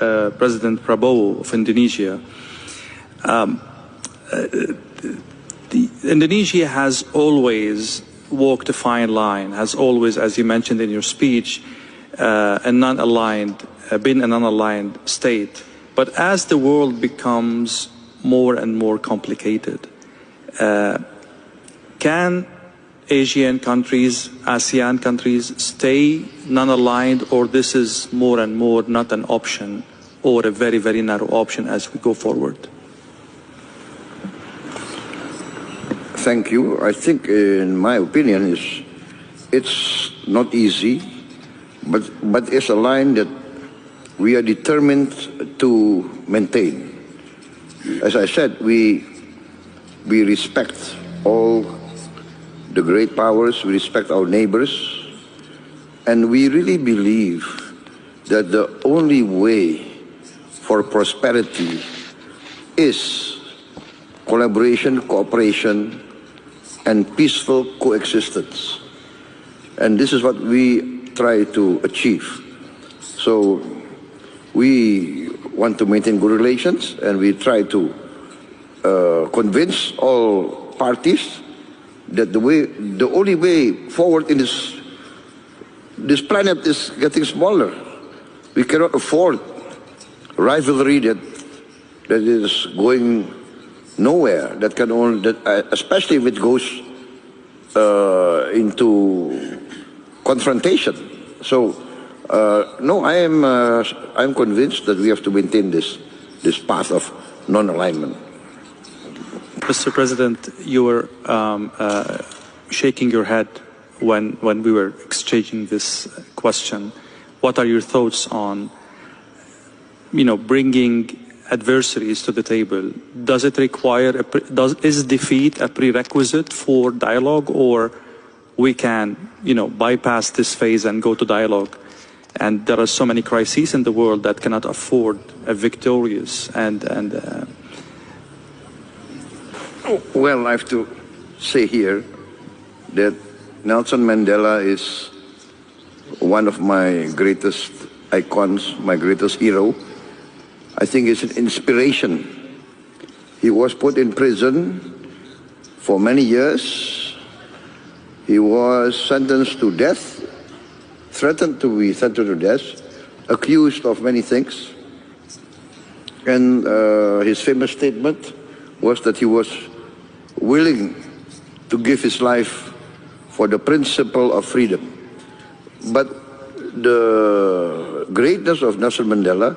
President Prabowo of Indonesia. Indonesia has always walked a fine line, has always, as you mentioned in your speech, been a non-aligned state. But as the world becomes more and more complicated, can Asian countries, ASEAN countries, stay non-aligned, or this is more and more not an option, or a very, very narrow option as we go forward? Thank you. I think, in my opinion, it's not easy, but it's a line that we are determined to maintain. As I said, we respect all the great powers, we respect our neighbors, and we really believe that the only way for prosperity is collaboration, cooperation, and peaceful coexistence. And this is what we try to achieve. So we want to maintain good relations, and we try to convince all parties that the only way forward in this planet is getting smaller. We cannot afford rivalry that is going nowhere. That can only, especially if it goes into confrontation. So no, I'm convinced that we have to maintain this path of non-alignment. Mr. President, you were shaking your head when we were exchanging this question. What are your thoughts on, bringing adversaries to the table? Does it require, is defeat a prerequisite for dialogue, or we can, bypass this phase and go to dialogue? And there are so many crises in the world that cannot afford a victorious Well, I have to say here that Nelson Mandela is one of my greatest icons, my greatest hero. I think it's an inspiration. He was put in prison for many years. He was sentenced to death, threatened to be sentenced to death, accused of many things. And his famous statement was that he was willing to give his life for the principle of freedom. But the greatness of Nelson Mandela